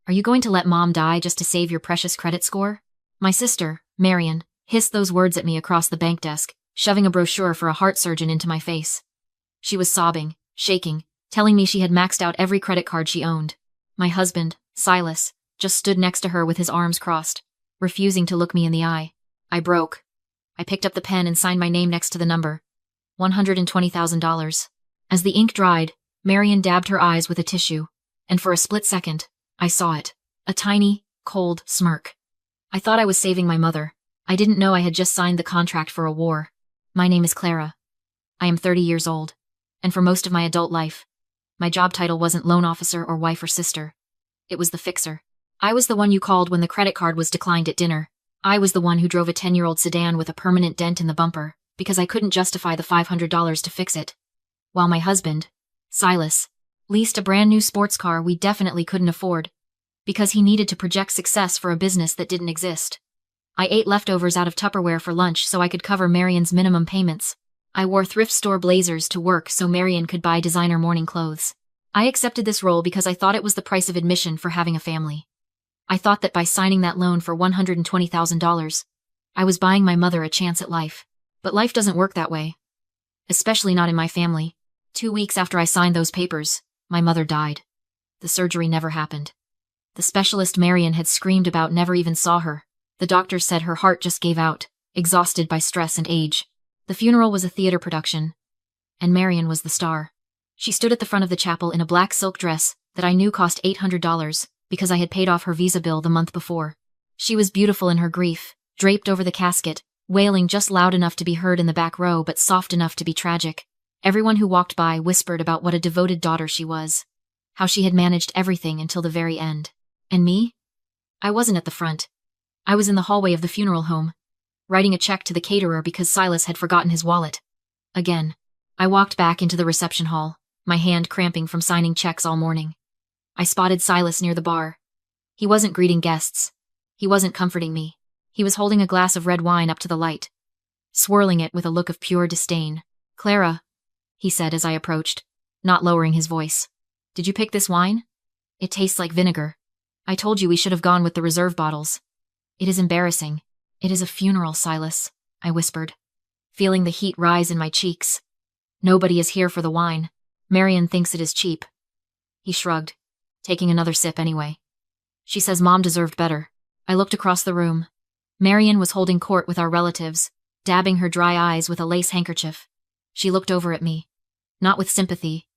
Are you going to let Mom die just to save your precious credit score? My sister, Marion, hissed those words at me across the bank desk, shoving a brochure for a heart surgeon into my face. She was sobbing, shaking, telling me she had maxed out every credit card she owned. My husband, Silas, just stood next to her with his arms crossed, refusing to look me in the eye. I broke. I picked up the pen and signed my name next to the number. $120,000. As the ink dried, Marion dabbed her eyes with a tissue, and for a split second, I saw it. A tiny, cold smirk. I thought I was saving my mother. I didn't know I had just signed the contract for a war. My name is Clara. I am 30 years old, and for most of my adult life, my job title wasn't loan officer or wife or sister. It was the fixer. I was the one you called when the credit card was declined at dinner. I was the one who drove a 10-year-old sedan with a permanent dent in the bumper, because I couldn't justify the $500 to fix it. While my husband, Silas, leased a brand new sports car we definitely couldn't afford, because he needed to project success for a business that didn't exist. I ate leftovers out of Tupperware for lunch so I could cover Marion's minimum payments. I wore thrift store blazers to work so Marion could buy designer morning clothes. I accepted this role because I thought it was the price of admission for having a family. I thought that by signing that loan for $120,000, I was buying my mother a chance at life. But life doesn't work that way. Especially not in my family. 2 weeks after I signed those papers, my mother died. The surgery never happened. The specialist Marion had screamed about never even saw her. The doctors said her heart just gave out, exhausted by stress and age. The funeral was a theater production, and Marion was the star. She stood at the front of the chapel in a black silk dress that I knew cost $800 because I had paid off her visa bill the month before. She was beautiful in her grief, draped over the casket, wailing just loud enough to be heard in the back row but soft enough to be tragic. Everyone who walked by whispered about what a devoted daughter she was, how she had managed everything until the very end. And me? I wasn't at the front. I was in the hallway of the funeral home, writing a check to the caterer because Silas had forgotten his wallet. Again, I walked back into the reception hall, my hand cramping from signing checks all morning. I spotted Silas near the bar. He wasn't greeting guests. He wasn't comforting me. He was holding a glass of red wine up to the light, swirling it with a look of pure disdain. "Clara," he said as I approached, not lowering his voice. "Did you pick this wine? It tastes like vinegar. I told you we should have gone with the reserve bottles." "It is embarrassing. It is a funeral, Silas," I whispered, feeling the heat rise in my cheeks. "Nobody is here for the wine. Marion thinks it is cheap." He shrugged, taking another sip anyway. "She says Mom deserved better." I looked across the room. Marion was holding court with our relatives, dabbing her dry eyes with a lace handkerchief. She looked over at me, not with sympathy,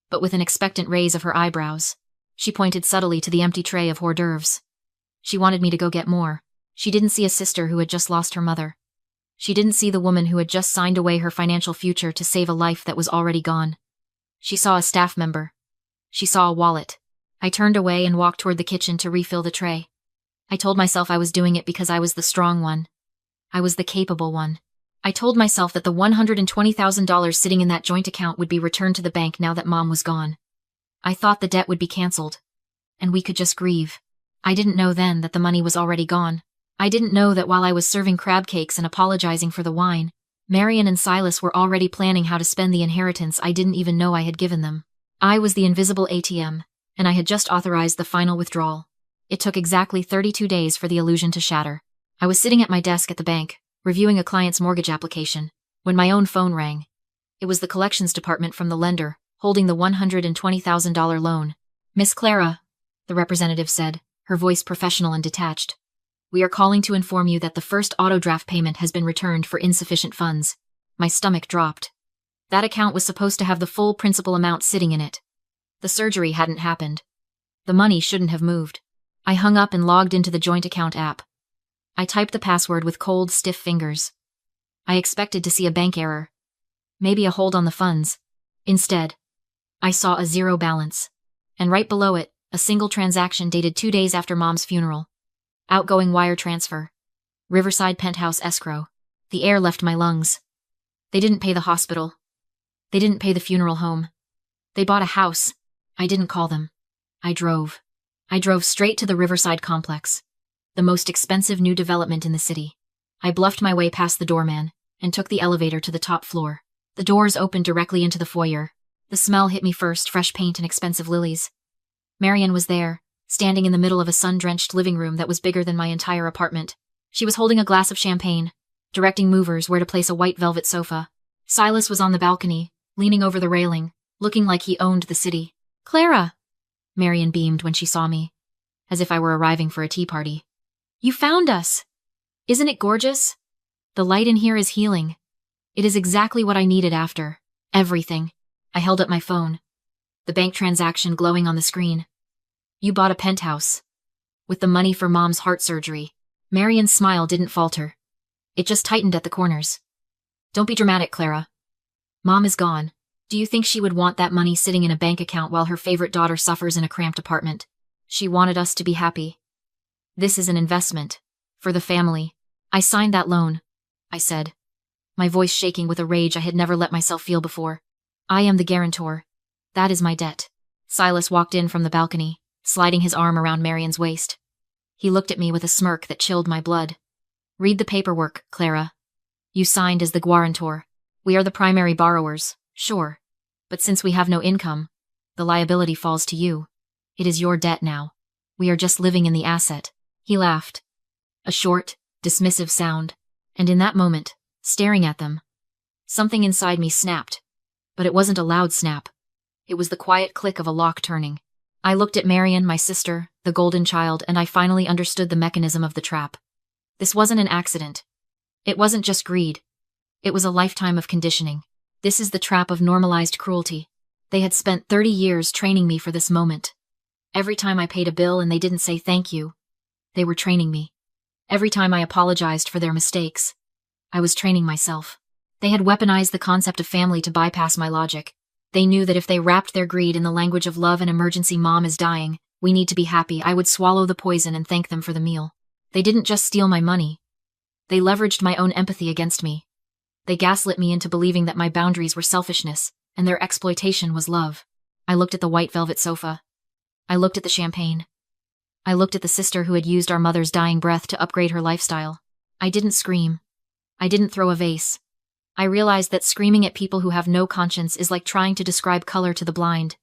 but with an expectant raise of her eyebrows. She pointed subtly to the empty tray of hors d'oeuvres. She wanted me to go get more. She didn't see a sister who had just lost her mother. She didn't see the woman who had just signed away her financial future to save a life that was already gone. She saw a staff member. She saw a wallet. I turned away and walked toward the kitchen to refill the tray. I told myself I was doing it because I was the strong one. I was the capable one. I told myself that the $120,000 sitting in that joint account would be returned to the bank now that Mom was gone. I thought the debt would be canceled, and we could just grieve. I didn't know then that the money was already gone. I didn't know that while I was serving crab cakes and apologizing for the wine, Marion and Silas were already planning how to spend the inheritance I didn't even know I had given them. I was the invisible ATM, and I had just authorized the final withdrawal. It took exactly 32 days for the illusion to shatter. I was sitting at my desk at the bank, reviewing a client's mortgage application, when my own phone rang. It was the collections department from the lender, holding the $120,000 loan. "Miss Clara," the representative said, her voice professional and detached. "We are calling to inform you that the first auto draft payment has been returned for insufficient funds." My stomach dropped. That account was supposed to have the full principal amount sitting in it. The surgery hadn't happened. The money shouldn't have moved. I hung up and logged into the joint account app. I typed the password with cold, stiff fingers. I expected to see a bank error. Maybe a hold on the funds. Instead, I saw a zero balance. And right below it, a single transaction dated 2 days after Mom's funeral. Outgoing wire transfer. Riverside penthouse escrow. The air left my lungs. They didn't pay the hospital. They didn't pay the funeral home. They bought a house. I didn't call them. I drove. I drove straight to the Riverside complex, the most expensive new development in the city. I bluffed my way past the doorman and took the elevator to the top floor. The doors opened directly into the foyer. The smell hit me first, fresh paint and expensive lilies. Marion was there, standing in the middle of a sun-drenched living room that was bigger than my entire apartment. She was holding a glass of champagne, directing movers where to place a white velvet sofa. Silas was on the balcony, leaning over the railing, looking like he owned the city. "Clara!" Marian beamed when she saw me, as if I were arriving for a tea party. "You found us! Isn't it gorgeous? The light in here is healing. It is exactly what I needed after everything." I held up my phone, the bank transaction glowing on the screen. "You bought a penthouse. With the money for Mom's heart surgery." Marian's smile didn't falter. It just tightened at the corners. "Don't be dramatic, Clara. Mom is gone. Do you think she would want that money sitting in a bank account while her favorite daughter suffers in a cramped apartment? She wanted us to be happy. This is an investment. For the family. I signed that loan," I said, my voice shaking with a rage I had never let myself feel before. "I am the guarantor. That is my debt." Silas walked in from the balcony, sliding his arm around Marian's waist. He looked at me with a smirk that chilled my blood. "Read the paperwork, Clara. You signed as the guarantor. We are the primary borrowers, sure. But since we have no income, the liability falls to you. It is your debt now. We are just living in the asset." He laughed. A short, dismissive sound. And in that moment, staring at them, something inside me snapped. But it wasn't a loud snap. It was the quiet click of a lock turning. I looked at Marian, my sister, the golden child, and I finally understood the mechanism of the trap. This wasn't an accident. It wasn't just greed. It was a lifetime of conditioning. This is the trap of normalized cruelty. They had spent 30 years training me for this moment. Every time I paid a bill and they didn't say thank you, they were training me. Every time I apologized for their mistakes, I was training myself. They had weaponized the concept of family to bypass my logic. They knew that if they wrapped their greed in the language of love and emergency, "Mom is dying, we need to be happy," I would swallow the poison and thank them for the meal. They didn't just steal my money. They leveraged my own empathy against me. They gaslit me into believing that my boundaries were selfishness, and their exploitation was love. I looked at the white velvet sofa. I looked at the champagne. I looked at the sister who had used our mother's dying breath to upgrade her lifestyle. I didn't scream. I didn't throw a vase. I realized that screaming at people who have no conscience is like trying to describe color to the blind.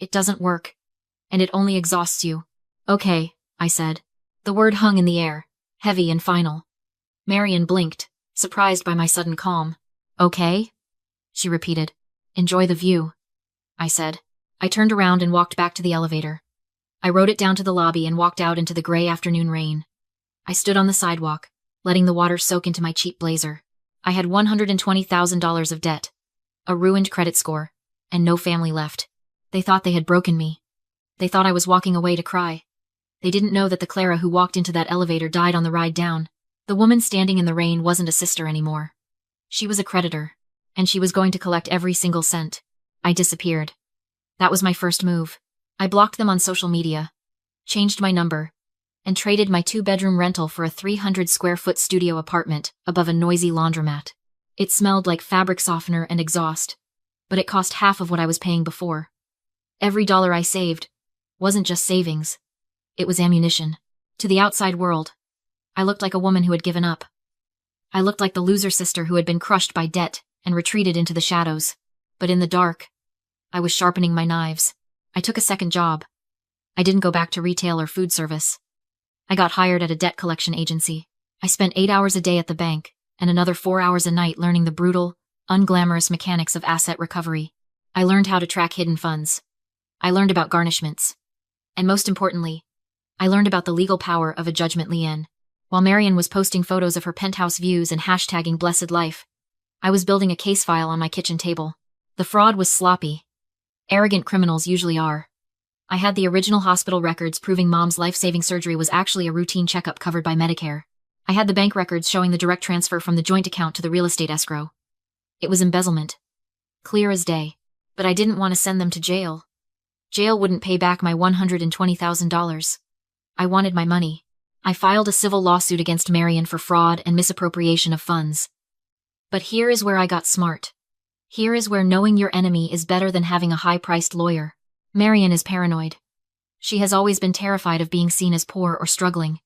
It doesn't work. And it only exhausts you. "Okay," I said. The word hung in the air, heavy and final. Marian blinked, surprised by my sudden calm. "Okay?" she repeated. "Enjoy the view," I said. I turned around and walked back to the elevator. I rode it down to the lobby and walked out into the gray afternoon rain. I stood on the sidewalk, letting the water soak into my cheap blazer. I had $120,000 of debt, a ruined credit score, and no family left. They thought they had broken me. They thought I was walking away to cry. They didn't know that the Clara who walked into that elevator died on the ride down. The woman standing in the rain wasn't a sister anymore. She was a creditor, and she was going to collect every single cent. I disappeared. That was my first move. I blocked them on social media, changed my number, and traded my 2-bedroom rental for a 300-square-foot studio apartment above a noisy laundromat. It smelled like fabric softener and exhaust, but it cost half of what I was paying before. Every dollar I saved wasn't just savings. It was ammunition. To the outside world, I looked like a woman who had given up. I looked like the loser sister who had been crushed by debt and retreated into the shadows. But in the dark, I was sharpening my knives. I took a second job. I didn't go back to retail or food service. I got hired at a debt collection agency. I spent 8 hours a day at the bank and another 4 hours a night learning the brutal, unglamorous mechanics of asset recovery. I learned how to track hidden funds. I learned about garnishments. And most importantly, I learned about the legal power of a judgment lien. While Marian was posting photos of her penthouse views and hashtagging blessed life, I was building a case file on my kitchen table. The fraud was sloppy. Arrogant criminals usually are. I had the original hospital records proving Mom's life-saving surgery was actually a routine checkup covered by Medicare. I had the bank records showing the direct transfer from the joint account to the real estate escrow. It was embezzlement. Clear as day. But I didn't want to send them to jail. Jail wouldn't pay back my $120,000. I wanted my money. I filed a civil lawsuit against Marian for fraud and misappropriation of funds. But here is where I got smart. Here is where knowing your enemy is better than having a high-priced lawyer. Marian is paranoid. She has always been terrified of being seen as poor or struggling.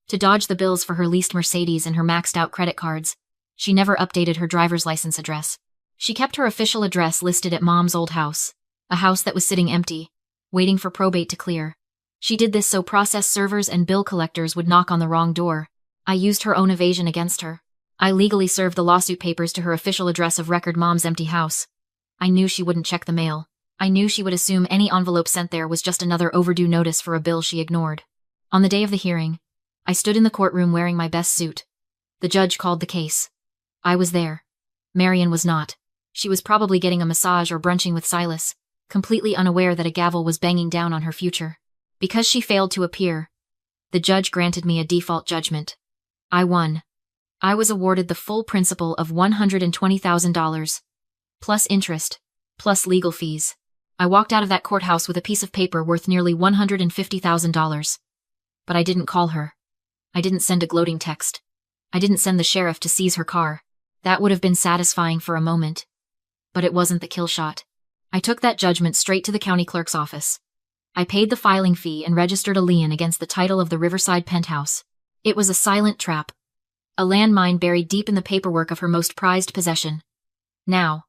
To dodge the bills for her leased Mercedes and her maxed-out credit cards, she never updated her driver's license address. She kept her official address listed at Mom's old house, a house that was sitting empty, waiting for probate to clear. She did this so process servers and bill collectors would knock on the wrong door. I used her own evasion against her. I legally served the lawsuit papers to her official address of record mom's empty house. I knew she wouldn't check the mail. I knew she would assume any envelope sent there was just another overdue notice for a bill she ignored. On the day of the hearing, I stood in the courtroom wearing my best suit. The judge called the case. I was there. Marian was not. She was probably getting a massage or brunching with Silas, completely unaware that a gavel was banging down on her future. Because she failed to appear, the judge granted me a default judgment. I won. I was awarded the full principal of $120,000, plus interest, plus legal fees. I walked out of that courthouse with a piece of paper worth nearly $150,000. But I didn't call her. I didn't send a gloating text. I didn't send the sheriff to seize her car. That would have been satisfying for a moment. But it wasn't the kill shot. I took that judgment straight to the county clerk's office. I paid the filing fee and registered a lien against the title of the Riverside penthouse. It was a silent trap. A landmine buried deep in the paperwork of her most prized possession. Now,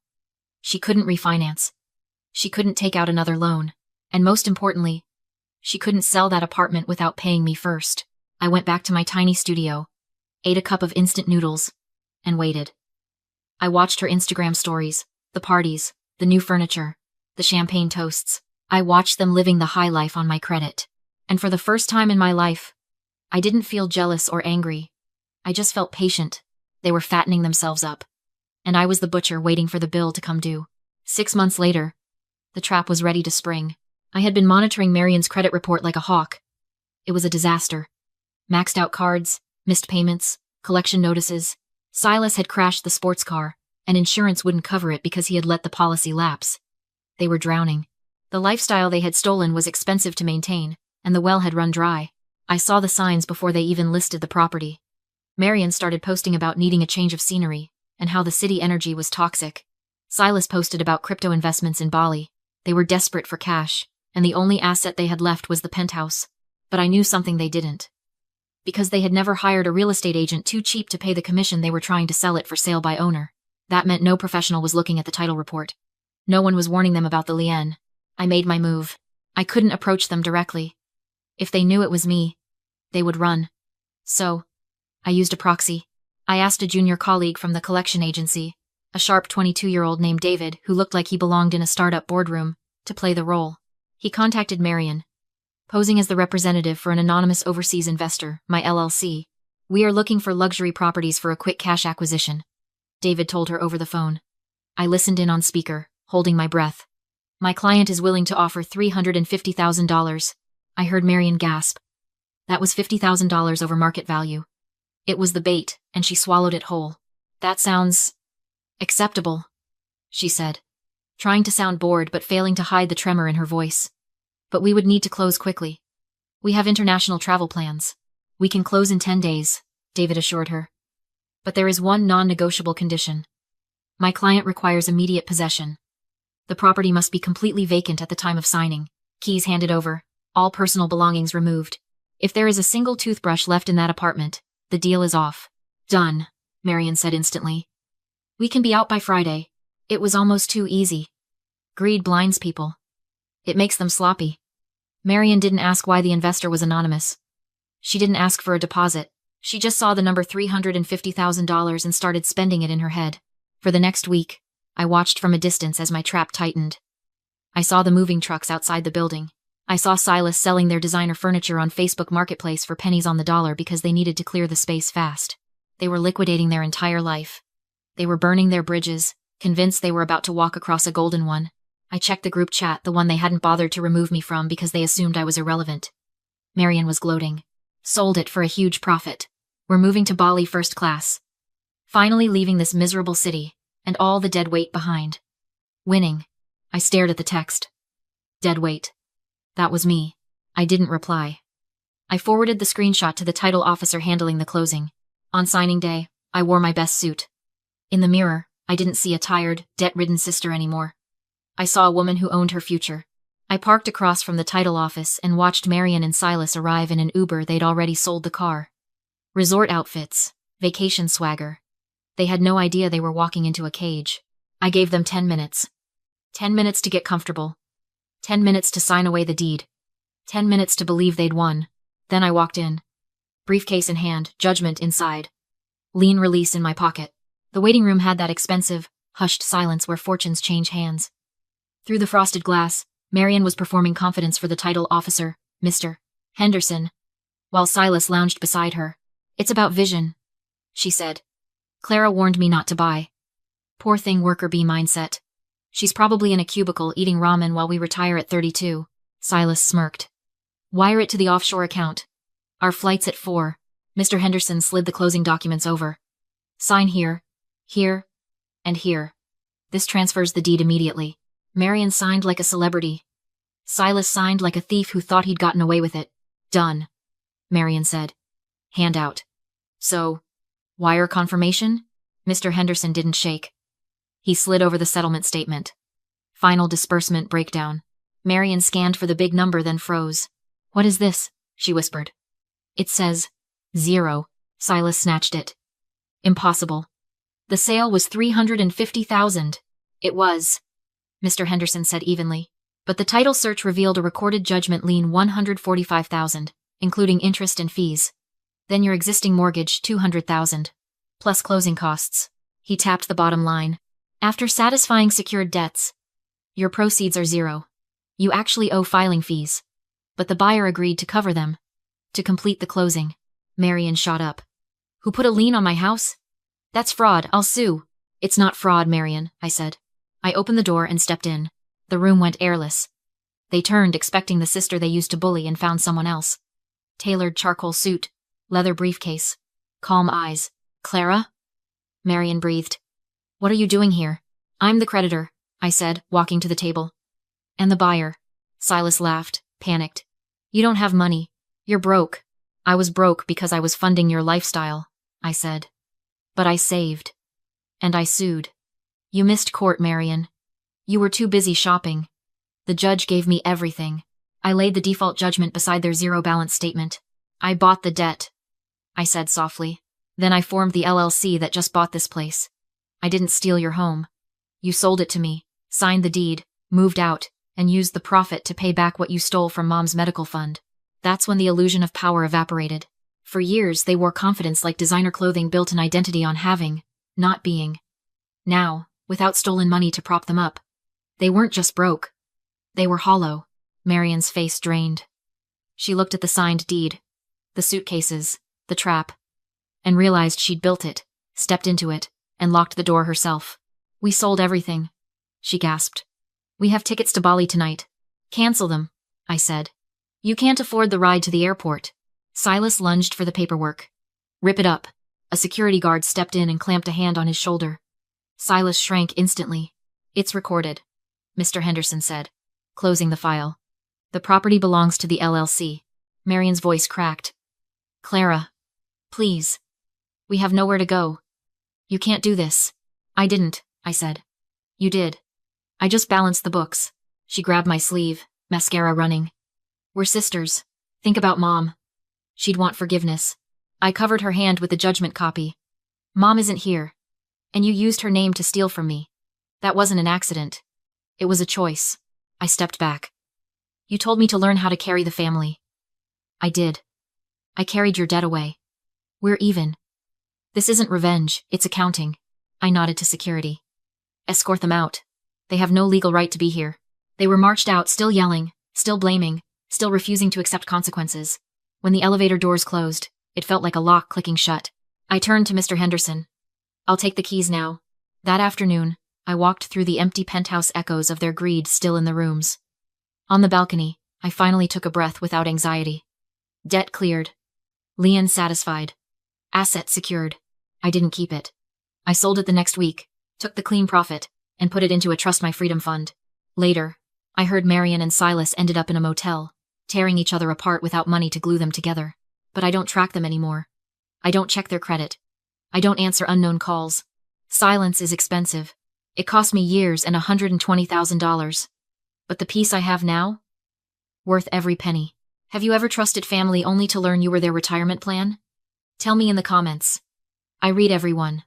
she couldn't refinance. She couldn't take out another loan. And most importantly, she couldn't sell that apartment without paying me first. I went back to my tiny studio, ate a cup of instant noodles, and waited. I watched her Instagram stories, the parties, the new furniture, the champagne toasts. I watched them living the high life on my credit. And for the first time in my life, I didn't feel jealous or angry. I just felt patient. They were fattening themselves up. And I was the butcher waiting for the bill to come due. 6 months later, the trap was ready to spring. I had been monitoring Marian's credit report like a hawk. It was a disaster. Maxed out cards, missed payments, collection notices. Silas had crashed the sports car, and insurance wouldn't cover it because he had let the policy lapse. They were drowning. The lifestyle they had stolen was expensive to maintain, and the well had run dry. I saw the signs before they even listed the property. Marian started posting about needing a change of scenery, and how the city energy was toxic. Silas posted about crypto investments in Bali. They were desperate for cash, and the only asset they had left was the penthouse. But I knew something they didn't. Because they had never hired a real estate agent too cheap to pay the commission they were trying to sell it for sale by owner. That meant no professional was looking at the title report. No one was warning them about the lien. I made my move. I couldn't approach them directly. If they knew it was me, they would run. So, I used a proxy. I asked a junior colleague from the collection agency, a sharp 22-year-old named David who looked like he belonged in a startup boardroom, to play the role. He contacted Marian, posing as the representative for an anonymous overseas investor, my LLC. "We are looking for luxury properties for a quick cash acquisition," David told her over the phone. I listened in on speaker, holding my breath. "My client is willing to offer $350,000. I heard Marian gasp. That was $50,000 over market value. It was the bait, and she swallowed it whole. "That sounds acceptable," she said, trying to sound bored but failing to hide the tremor in her voice. "But we would need to close quickly. We have international travel plans. We can close in 10 days, David assured her. "But there is one non-negotiable condition. My client requires immediate possession. The property must be completely vacant at the time of signing, keys handed over, all personal belongings removed. If there is a single toothbrush left in that apartment, the deal is off." "Done," Marian said instantly. "We can be out by Friday." It was almost too easy. Greed blinds people. It makes them sloppy. Marian didn't ask why the investor was anonymous. She didn't ask for a deposit. She just saw the number $350,000 and started spending it in her head. For the next week, I watched from a distance as my trap tightened. I saw the moving trucks outside the building. I saw Silas selling their designer furniture on Facebook Marketplace for pennies on the dollar because they needed to clear the space fast. They were liquidating their entire life. They were burning their bridges, convinced they were about to walk across a golden one. I checked the group chat, the one they hadn't bothered to remove me from because they assumed I was irrelevant. Marian was gloating. "Sold it for a huge profit. We're moving to Bali first class. Finally leaving this miserable city, and all the dead weight behind. Winning." I stared at the text. Dead weight. That was me. I didn't reply. I forwarded the screenshot to the title officer handling the closing. On signing day, I wore my best suit. In the mirror, I didn't see a tired, debt-ridden sister anymore. I saw a woman who owned her future. I parked across from the title office and watched Marian and Silas arrive in an Uber. They'd already sold the car. Resort outfits, vacation swagger. They had no idea they were walking into a cage. I gave them 10 minutes. 10 minutes to get comfortable. 10 minutes to sign away the deed. 10 minutes to believe they'd won. Then I walked in. Briefcase in hand, judgment inside. Lien release in my pocket. The waiting room had that expensive, hushed silence where fortunes change hands. Through the frosted glass, Marian was performing confidence for the title officer, Mr. Henderson, while Silas lounged beside her. "It's about vision," she said. "Clara warned me not to buy. Poor thing, worker bee mindset. She's probably in a cubicle eating ramen while we retire at 32. Silas smirked. "Wire it to the offshore account. Our flight's at 4. Mr. Henderson slid the closing documents over. "Sign here, here, and here. This transfers the deed immediately." Marian signed like a celebrity. Silas signed like a thief who thought he'd gotten away with it. "Done," Marian said. "Hand out." "So, wire confirmation?" Mr. Henderson didn't shake. He slid over the settlement statement. "Final disbursement breakdown." Marian scanned for the big number, then froze. "What is this?" she whispered. "It says 0. Silas snatched it. "Impossible. The sale was $350,000. "It was," Mr. Henderson said evenly. "But the title search revealed a recorded judgment lien $145,000, including interest and fees. Then your existing mortgage $200,000, plus closing costs." He tapped the bottom line. "After satisfying secured debts, your proceeds are 0. You actually owe filing fees. But the buyer agreed to cover them. To complete the closing." Marian shot up. "Who put a lien on my house? That's fraud. I'll sue." "It's not fraud, Marian," I said. I opened the door and stepped in. The room went airless. They turned, expecting the sister they used to bully, and found someone else. Tailored charcoal suit, leather briefcase, calm eyes. "Clara?" Marian breathed. "What are you doing here?" "I'm the creditor," I said, walking to the table. "And the buyer." Silas laughed, panicked. "You don't have money. You're broke." "I was broke because I was funding your lifestyle," I said. "But I saved. And I sued." "You missed court, Marian. You were too busy shopping. The judge gave me everything." I laid the default judgment beside their zero balance statement. "I bought the debt," I said softly. "Then I formed the LLC that just bought this place. I didn't steal your home. You sold it to me, signed the deed, moved out, and used the profit to pay back what you stole from Mom's medical fund." That's when the illusion of power evaporated. For years, they wore confidence like designer clothing built an identity on having, not being. Now, without stolen money to prop them up, they weren't just broke. They were hollow. Marian's face drained. She looked at the signed deed, the suitcases, the trap, and realized she'd built it, stepped into it, and locked the door herself. "We sold everything," she gasped. "We have tickets to Bali tonight." "Cancel them," I said. "You can't afford the ride to the airport." Silas lunged for the paperwork. "Rip it up." A security guard stepped in and clamped a hand on his shoulder. Silas shrank instantly. "It's recorded," Mr. Henderson said, closing the file. "The property belongs to the LLC." Marian's voice cracked. "Clara, please. We have nowhere to go. You can't do this." "I didn't," I said. "You did. I just balanced the books." She grabbed my sleeve, mascara running. "We're sisters. Think about Mom. She'd want forgiveness." I covered her hand with the judgment copy. "Mom isn't here. And you used her name to steal from me. That wasn't an accident. It was a choice." I stepped back. "You told me to learn how to carry the family." "I did. I carried your debt away. We're even. This isn't revenge, it's accounting." I nodded to security. "Escort them out. They have no legal right to be here." They were marched out, still yelling, still blaming, still refusing to accept consequences. When the elevator doors closed, it felt like a lock clicking shut. I turned to Mr. Henderson. "I'll take the keys now." That afternoon, I walked through the empty penthouse echoes of their greed still in the rooms. On the balcony, I finally took a breath without anxiety. Debt cleared. Lien satisfied. Asset secured. I didn't keep it. I sold it the next week, took the clean profit, and put it into a Trust My Freedom fund. Later, I heard Marian and Silas ended up in a motel, tearing each other apart without money to glue them together. But I don't track them anymore. I don't check their credit. I don't answer unknown calls. Silence is expensive. It cost me years and $120,000. But the peace I have now? Worth every penny. Have you ever trusted family only to learn you were their retirement plan? Tell me in the comments. I read everyone.